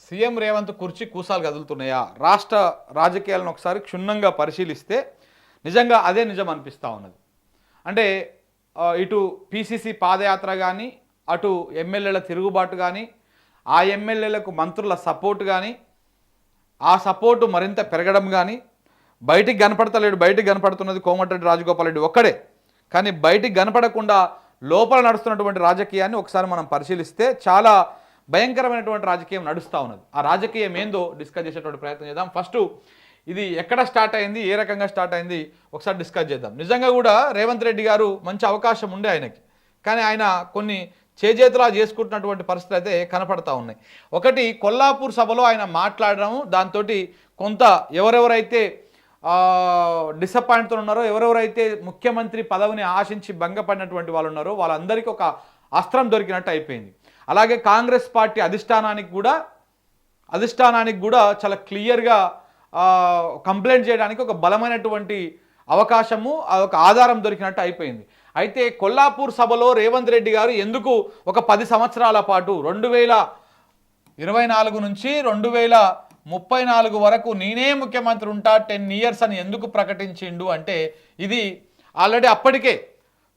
CM Revanth కుర్చీ కూసాలు కదులుతున్నాయా? రాష్ట్ర రాజకీయాలను ఒకసారి క్షుణ్ణంగా పరిశీలిస్తే నిజంగా అదే నిజం అనిపిస్తూ ఉన్నది. అంటే ఇటు పీసీసీ పాదయాత్ర కానీ, అటు ఎమ్మెల్యేల తిరుగుబాటు కానీ, ఆ ఎమ్మెల్యేలకు మంత్రుల సపోర్ట్ కానీ, ఆ సపోర్టు మరింత పెరగడం కానీ, బయటికి కనపడతలేడు. బయటికి కనపడుతున్నది కోమటిరెడ్డి రాజగోపాల్ రెడ్డి ఒక్కడే. కానీ బయటికి కనపడకుండా లోపల నడుస్తున్నటువంటి రాజకీయాన్ని ఒకసారి మనం పరిశీలిస్తే చాలా భయంకరమైనటువంటి రాజకీయం నడుస్తూ ఉన్నది. ఆ రాజకీయం ఏందో డిస్కస్ చేసేటువంటి ప్రయత్నం చేద్దాం. ఫస్ట్ ఇది ఎక్కడ స్టార్ట్ అయింది, ఏ రకంగా స్టార్ట్ అయింది ఒకసారి డిస్కస్ చేద్దాం. నిజంగా కూడా రేవంత్ రెడ్డి గారు మంచి అవకాశం ఉండే ఆయనకి, కానీ ఆయన కొన్ని చేజేతులా చేసుకుంటున్నటువంటి పరిస్థితులు అయితే కనపడతా ఉన్నాయి. ఒకటి, కొల్లాపూర్ సభలో ఆయన మాట్లాడడం, దాంతో కొంత ఎవరెవరైతే డిసప్పాయింట్తో ఉన్నారో, ఎవరెవరైతే ముఖ్యమంత్రి పదవిని ఆశించి భంగపడినటువంటి వాళ్ళు ఉన్నారో వాళ్ళందరికీ ఒక అస్త్రం దొరికినట్టు అయిపోయింది. అలాగే కాంగ్రెస్ పార్టీ అధిష్టానానికి కూడా చాలా క్లియర్గా కంప్లైంట్ చేయడానికి ఒక బలమైనటువంటి అవకాశము, ఒక ఆధారం దొరికినట్టు అయిపోయింది. అయితే కొల్లాపూర్ సభలో రేవంత్ రెడ్డి గారు ఎందుకు ఒక 10 సంవత్సరాల పాటు 2024 నుంచి 2034 వరకు నేనే ముఖ్యమంత్రి ఉంటా 10 years అని ఎందుకు ప్రకటించిండు అంటే, ఇది ఆల్రెడీ అప్పటికే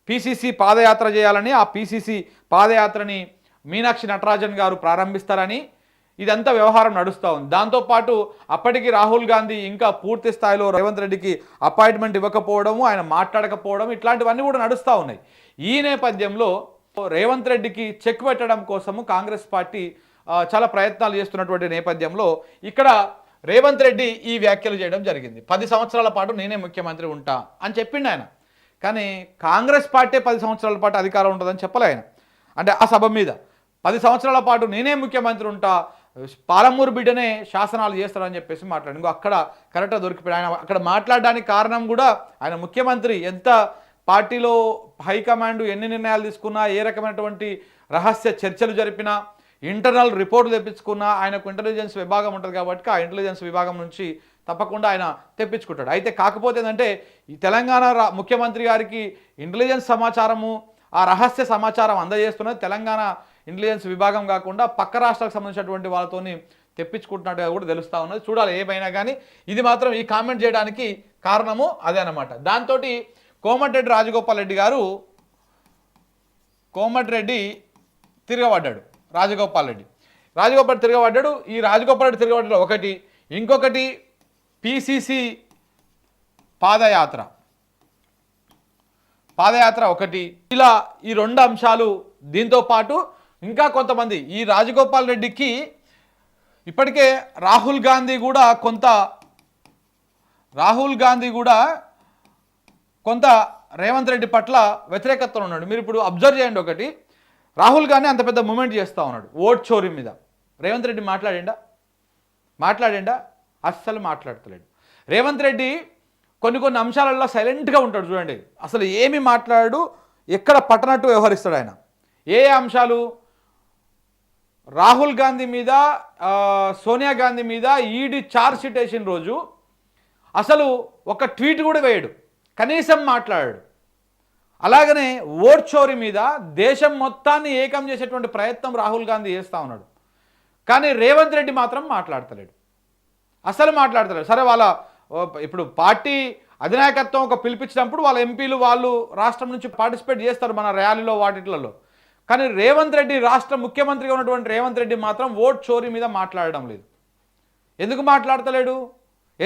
పీసీసీ పాదయాత్ర చేయాలని, ఆ పీసీసీ పాదయాత్రని మీనాక్షి నటరాజన్ గారు ప్రారంభిస్తారని ఇదంతా వ్యవహారం నడుస్తూ ఉంది. దాంతోపాటు అప్పటికి రాహుల్ గాంధీ ఇంకా పూర్తి స్థాయిలో రేవంత్ రెడ్డికి అపాయింట్మెంట్ ఇవ్వకపోవడము, ఆయన మాట్లాడకపోవడం, ఇట్లాంటివన్నీ కూడా నడుస్తూ ఉన్నాయి. ఈ నేపథ్యంలో రేవంత్ రెడ్డికి చెక్ పెట్టడం కోసము కాంగ్రెస్ పార్టీ చాలా ప్రయత్నాలు చేస్తున్నటువంటి నేపథ్యంలో ఇక్కడ రేవంత్ రెడ్డి ఈ వ్యాఖ్యలు చేయడం జరిగింది. 10 సంవత్సరాల పాటు నేనే ముఖ్యమంత్రి ఉంటా అని చెప్పిండు ఆయన. కానీ కాంగ్రెస్ పార్టీ 10 సంవత్సరాల పాటు అధికారం ఉంటుందని చెప్పలే ఆయన. అంటే ఆ సభ మీద 10 సంవత్సరాల పాటు నేనే ముఖ్యమంత్రి ఉంటా, పాలమూరు బిడ్డనే శాసనాలు చేస్తారని చెప్పేసి మాట్లాడు. అక్కడ కరెక్ట్గా దొరికిపోయాడు ఆయన. అక్కడ మాట్లాడడానికి కారణం కూడా ఆయన ముఖ్యమంత్రి ఎంత పార్టీలో హైకమాండ్ ఎన్ని నిర్ణయాలు తీసుకున్నా, ఏ రకమైనటువంటి రహస్య చర్చలు జరిపినా, ఇంటర్నల్ రిపోర్ట్లు తెప్పించుకున్నా ఆయనకు ఇంటెలిజెన్స్ విభాగం ఉంటుంది కాబట్టి ఆ ఇంటెలిజెన్స్ విభాగం నుంచి తప్పకుండా ఆయన తెప్పించుకుంటాడు. అయితే కాకపోతే ఏంటంటే ఈ తెలంగాణ ముఖ్యమంత్రి గారికి ఇంటెలిజెన్స్ సమాచారము, ఆ రహస్య సమాచారం అందజేస్తున్నది తెలంగాణ ఇంటెలిజెన్స్ విభాగం కాకుండా పక్క రాష్ట్రాలకు సంబంధించినటువంటి వాళ్ళతోని తెప్పించుకుంటున్నట్టుగా కూడా తెలుస్తూ ఉన్నది. చూడాలి ఏమైనా కానీ, ఇది మాత్రం ఈ కామెంట్ చేయడానికి కారణము అదే అన్నమాట. దాంతో కోమటిరెడ్డి రాజగోపాల్ రెడ్డి గారు తిరగబడ్డాడు. రాజగోపాల్ రెడ్డి తిరగబడ్డాడు. ఈ రాజగోపాల్ రెడ్డి తిరగబడ్డాడు ఒకటి. ఇంకొకటి పీసీసీ పాదయాత్ర ఒకటి. ఇలా ఈ 2 అంశాలు. దీంతో పాటు ఇంకా కొంతమంది ఈ రాజగోపాల్ రెడ్డికి ఇప్పటికే రాహుల్ గాంధీ కూడా కొంత రేవంత్ రెడ్డి పట్ల వ్యతిరేకతలో ఉన్నాడు. మీరు ఇప్పుడు అబ్జర్వ్ చేయండి. ఒకటి, రాహుల్ గాంధీ అంత పెద్ద మూమెంట్ చేస్తూ ఉన్నాడు ఓట్ చోరీ మీద. రేవంత్ రెడ్డి మాట్లాడిండా? అస్సలు మాట్లాడతలేడు. రేవంత్ రెడ్డి కొన్ని అంశాలలో సైలెంట్గా ఉంటాడు. చూడండి, అసలు ఏమి మాట్లాడు, ఎక్కడ పట్టనట్టు వ్యవహరిస్తాడు ఆయన. ఏ అంశాలు? రాహుల్ గాంధీ మీద, సోనియా గాంధీ మీద ఈడీ ఛార్జ్ షీట్ వేసిన రోజు అసలు ఒక ట్వీట్ కూడా వేయడు, కనీసం మాట్లాడాడు. అలాగనే ఓట్ చోరీ మీద దేశం మొత్తాన్ని ఏకం చేసేటువంటి ప్రయత్నం రాహుల్ గాంధీ చేస్తూ ఉన్నాడు. కానీ రేవంత్ రెడ్డి మాత్రం మాట్లాడతలేడు, అసలు మాట్లాడతలేడు. సరే, వాళ్ళ ఇప్పుడు పార్టీ అధినాయకత్వం ఒక పిలిపించినప్పుడు వాళ్ళ ఎంపీలు వాళ్ళు రాష్ట్రం నుంచి పార్టిసిపేట్ చేస్తారు మన ర్యాలీలో వాటిలలో. కానీ రేవంత్ రెడ్డి, రాష్ట్ర ముఖ్యమంత్రిగా ఉన్నటువంటి రేవంత్ రెడ్డి మాత్రం ఓట్ చోరీ మీద మాట్లాడడం లేదు. ఎందుకు మాట్లాడతలేడు?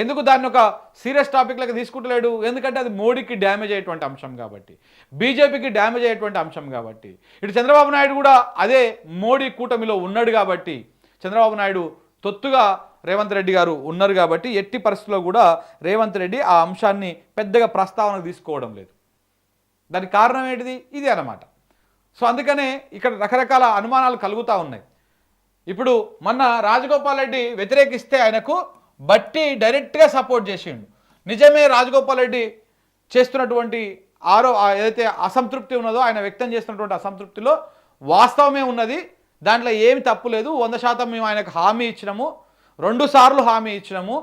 ఎందుకు దాన్ని ఒక సీరియస్ టాపిక్లకు తీసుకుంటలేడు? ఎందుకంటే అది మోడీకి డ్యామేజ్ అయ్యేటువంటి అంశం కాబట్టి, బీజేపీకి డ్యామేజ్ అయ్యేటువంటి అంశం కాబట్టి. ఇటు చంద్రబాబు నాయుడు కూడా అదే మోడీ కూటమిలో ఉన్నాడు కాబట్టి, చంద్రబాబు నాయుడు తొత్తుగా రేవంత్ రెడ్డి గారు ఉన్నారు కాబట్టి ఎట్టి పరిస్థితుల్లో కూడా రేవంత్ రెడ్డి ఆ అంశాన్ని పెద్దగా ప్రస్తావనకు తీసుకోవడం లేదు. దానికి కారణం ఏంటిది? ఇది అన్నమాట. సో అందుకనే ఇక్కడ రకరకాల అనుమానాలు కలుగుతూ ఉన్నాయి. ఇప్పుడు మొన్న రాజగోపాల్ రెడ్డి వ్యతిరేకిస్తే ఆయనకు బట్టి డైరెక్ట్గా సపోర్ట్ చేసిండు. నిజమే, రాజగోపాల్ రెడ్డి చేస్తున్నటువంటి ఏదైతే అసంతృప్తి ఉన్నదో, ఆయన వ్యక్తం చేస్తున్నటువంటి అసంతృప్తిలో వాస్తవమే ఉన్నది, దాంట్లో ఏమి తప్పు లేదు. 100% మేము ఆయనకు హామీ ఇచ్చినాము, 2 సార్లు హామీ ఇచ్చినాము.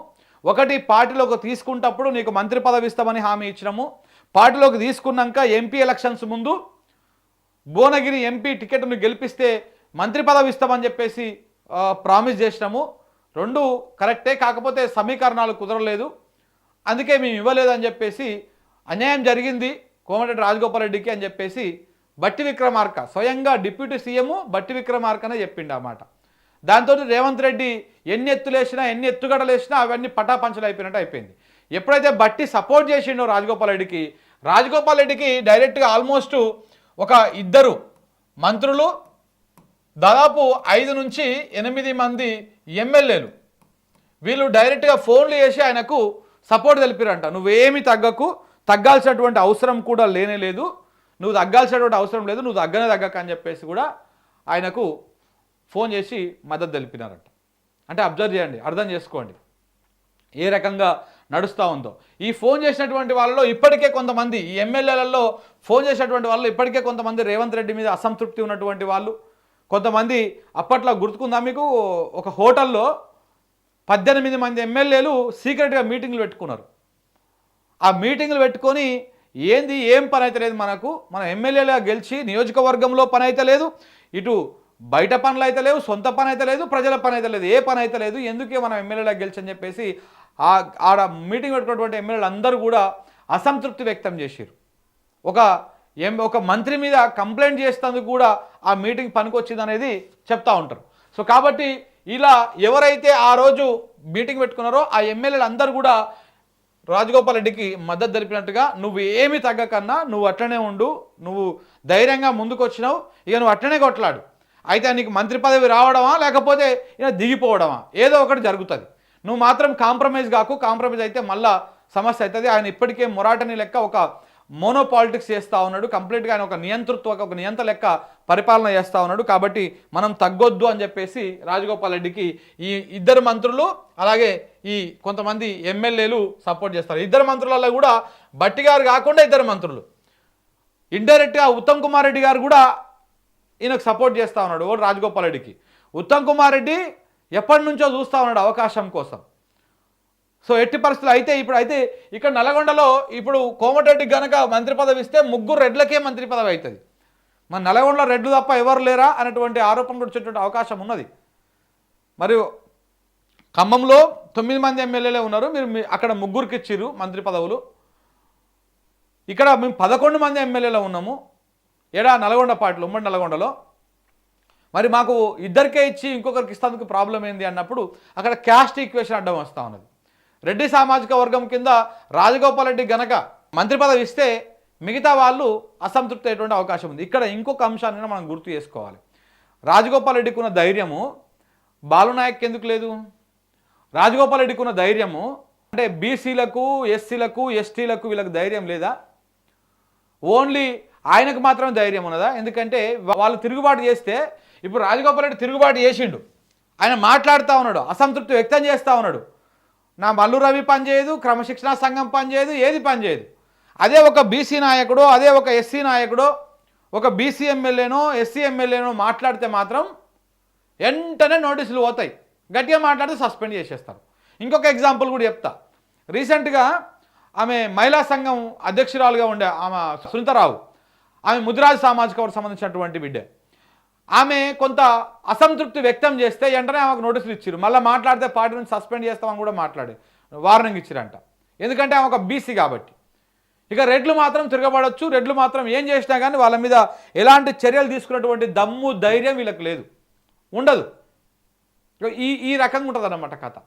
ఒకటి, పార్టీలోకి తీసుకుంటప్పుడు నీకు మంత్రి పదవి ఇస్తామని హామీ ఇచ్చినాము. పార్టీలోకి తీసుకున్నాక ఎంపీ ఎలక్షన్స్ ముందు భువనగిరి ఎంపీ టికెట్ను గెలిపిస్తే మంత్రి పదవి ఇస్తామని చెప్పేసి ప్రామిస్ చేసినాము, రెండు కరెక్టే, కాకపోతే సమీకరణాలు కుదరలేదు, అందుకే మేము ఇవ్వలేదని చెప్పేసి అన్యాయం జరిగింది కోమటిరెడ్డి రాజగోపాల్ రెడ్డికి అని చెప్పేసి బట్టి విక్రమార్క స్వయంగా డిప్యూటీ సీఎం బట్టి విక్రమార్కనే చెప్పిండు అన్నమాట. దాంతో రేవంత్ రెడ్డి ఎన్ని ఎత్తులేసినా ఎన్ని ఎత్తుగడలేసినా అవన్నీ పటాపంచలు అయిపోయినట్టు అయిపోయింది. ఎప్పుడైతే బట్టి సపోర్ట్ చేసిండో రాజగోపాల్ రెడ్డికి డైరెక్ట్గా ఆల్మోస్ట్ ఒక 2 మంత్రులు, దాదాపు 5 నుంచి 8 మంది ఎమ్మెల్యేలు వీళ్ళు డైరెక్ట్గా ఫోన్లు చేసి ఆయనకు సపోర్ట్ తెలిపారంట. నువ్వేమి తగ్గాల్సినటువంటి అవసరం కూడా లేదు, నువ్వు తగ్గాల్సినటువంటి అవసరం లేదు, నువ్వు తగ్గక అని చెప్పేసి కూడా ఆయనకు ఫోన్ చేసి మద్దతు తెలిపినారంట. అంటే అబ్జర్వ్ చేయండి, అర్థం చేసుకోండి ఏ రకంగా నడుస్తూ ఉందో. ఈ ఫోన్ చేసినటువంటి వాళ్ళలో ఇప్పటికే కొంతమంది, ఈ ఎమ్మెల్యేలలో ఫోన్ చేసినటువంటి వాళ్ళు ఇప్పటికే కొంతమంది రేవంత్ రెడ్డి మీద అసంతృప్తి ఉన్నటువంటి వాళ్ళు, కొంతమంది అప్పట్లో గుర్తుకుందా మీకు, ఒక హోటల్లో 18 మంది ఎమ్మెల్యేలు సీక్రెట్గా మీటింగ్లు పెట్టుకున్నారు. ఆ మీటింగ్లు పెట్టుకొని ఏం పని అయితే లేదు, మన ఎమ్మెల్యేలుగా గెలిచి నియోజకవర్గంలో పని అయితే లేదు, ఇటు బయట పనులు అయితే లేవు, సొంత పని అయితే లేదు, ప్రజల పని అయితే లేదు, ఏ పని అయితే లేదు, ఎందుకే మనం ఎమ్మెల్యేలా గెలిచని చెప్పేసి ఆడ మీటింగ్ పెట్టుకున్నటువంటి ఎమ్మెల్యేలు అందరూ కూడా అసంతృప్తి వ్యక్తం చేశారు. ఒక మంత్రి మీద కంప్లైంట్ చేసేందుకు కూడా ఆ మీటింగ్ పనికొచ్చింది అనేది చెప్తా ఉంటారు. సో కాబట్టి ఇలా ఎవరైతే ఆ రోజు మీటింగ్ పెట్టుకున్నారో ఆ ఎమ్మెల్యేలు అందరూ కూడా రాజగోపాల్ రెడ్డికి మద్దతు తెలిపినట్టుగా, నువ్వు ఏమి తగ్గకన్నా నువ్వు అట్లనే ఉండు, నువ్వు ధైర్యంగా ముందుకు వచ్చినావు, ఇక నువ్వు అట్లనే కొట్లాడు, అయితే నీకు మంత్రి పదవి రావడమా లేకపోతే ఇక దిగిపోవడమా, ఏదో ఒకటి జరుగుతుంది, నువ్వు మాత్రం కాంప్రమైజ్ కాంప్రమైజ్ అయితే మళ్ళా సమస్య అవుతుంది. ఆయన ఇప్పటికే మొరాటని లెక్క ఒక మోనోపాలిటిక్స్ చేస్తూ ఉన్నాడు, కంప్లీట్గా ఆయన ఒక నియంత లెక్క పరిపాలన చేస్తూ ఉన్నాడు. కాబట్టి మనం తగ్గొద్దు అని చెప్పేసి రాజగోపాల్ రెడ్డికి ఈ 2 మంత్రులు అలాగే ఈ కొంతమంది ఎమ్మెల్యేలు సపోర్ట్ చేస్తారు. 2 మంత్రులలో కూడా బట్టి గారు కాకుండా 2 మంత్రులు ఇండైరెక్ట్గా ఉత్తమ్ కుమార్ రెడ్డి గారు కూడా ఈయనకు సపోర్ట్ చేస్తూ ఉన్నాడు రాజగోపాల్ రెడ్డికి. ఉత్తమ్ కుమార్ రెడ్డి ఎప్పటి నుంచో చూస్తూ ఉన్నాడు అవకాశం కోసం. సో ఎట్టి పరిస్థితులు అయితే ఇక్కడ నల్గొండలో ఇప్పుడు కోమటిరెడ్డికి గనక మంత్రి పదవి ఇస్తే 3 రెడ్లకే మంత్రి పదవి అవుతుంది. మన నల్గొండలో రెడ్లు తప్ప ఎవరు లేరా అనేటువంటి ఆరోపణలు వచ్చేటువంటి అవకాశం ఉన్నది. మరియు ఖమ్మంలో 9 మంది ఎమ్మెల్యేలే ఉన్నారు, మీరు అక్కడ 3కి ఇచ్చిర్రు మంత్రి పదవులు. ఇక్కడ మేము 11 మంది ఎమ్మెల్యేలు ఉన్నాము నల్గొండ పార్టీలో, ఉమ్మడి నల్గొండలో. మరి మాకు 2కే ఇచ్చి ఇంకొకరికి ఇస్తానికి ప్రాబ్లం ఏంది అన్నప్పుడు అక్కడ క్యాస్ట్ ఈక్వేషన్ అడ్డం వస్తూ ఉన్నది. రెడ్డి సామాజిక వర్గం కింద రాజగోపాల్ రెడ్డి గనక మంత్రి పదవి ఇస్తే మిగతా వాళ్ళు అసంతృప్తి అయ్యేటువంటి అవకాశం ఉంది. ఇక్కడ ఇంకొక అంశాన్ని మనం గుర్తు చేసుకోవాలి. రాజగోపాల్ రెడ్డికి ఉన్న ధైర్యము బాలునాయక్ ఎందుకు లేదు? రాజగోపాల్ రెడ్డికి ఉన్న ధైర్యము అంటే బీసీలకు, ఎస్సీలకు, ఎస్టీలకు వీళ్ళకి ధైర్యం లేదా? ఓన్లీ ఆయనకు మాత్రమే ధైర్యం ఉన్నదా? ఎందుకంటే వాళ్ళు తిరుగుబాటు చేస్తే, ఇప్పుడు రాజగోపాల్ రెడ్డి తిరుగుబాటు చేసిండు, ఆయన మాట్లాడుతూ ఉన్నాడు, అసంతృప్తి వ్యక్తం చేస్తూ ఉన్నాడు, నా మల్లు రవి పనిచేయదు, క్రమశిక్షణా సంఘం పనిచేయదు, ఏది పనిచేయదు. అదే ఒక బీసీ నాయకుడో, అదే ఒక ఎస్సీ నాయకుడో, ఒక బీసీ ఎమ్మెల్యేనో ఎస్సీ ఎమ్మెల్యేనో మాట్లాడితే మాత్రం వెంటనే నోటీసులు పోతాయి, గట్టిగా మాట్లాడితే సస్పెండ్ చేసేస్తారు. ఇంకొక ఎగ్జాంపుల్ కూడా చెప్తా. రీసెంట్గా ఆమె మహిళా సంఘం అధ్యక్షురాలుగా ఉండే ఆమె సునీతారావు, ఆమె ముదిరాజు సామాజిక వర్గం సంబంధించినటువంటి బిడ్డ, ఆమె కొంత అసంతృప్తి వ్యక్తం చేస్తే వెంటనే ఆమెకు నోటీసులు ఇచ్చారు, మళ్ళీ మాట్లాడితే పార్టీ నుంచి సస్పెండ్ చేస్తామని కూడా వార్నింగ్ ఇచ్చారంట. ఎందుకంటే ఆమె ఒక బీసీ కాబట్టి. ఇక రెడ్లు మాత్రం తిరగబడవచ్చు, రెడ్లు మాత్రం ఏం చేసినా కానీ వాళ్ళ మీద ఎలాంటి చర్యలు తీసుకున్నటువంటి దమ్ము ధైర్యం వీళ్ళకి లేదు, ఉండదు. ఈ రకంగా ఉంటుంది అన్నమాట కథ.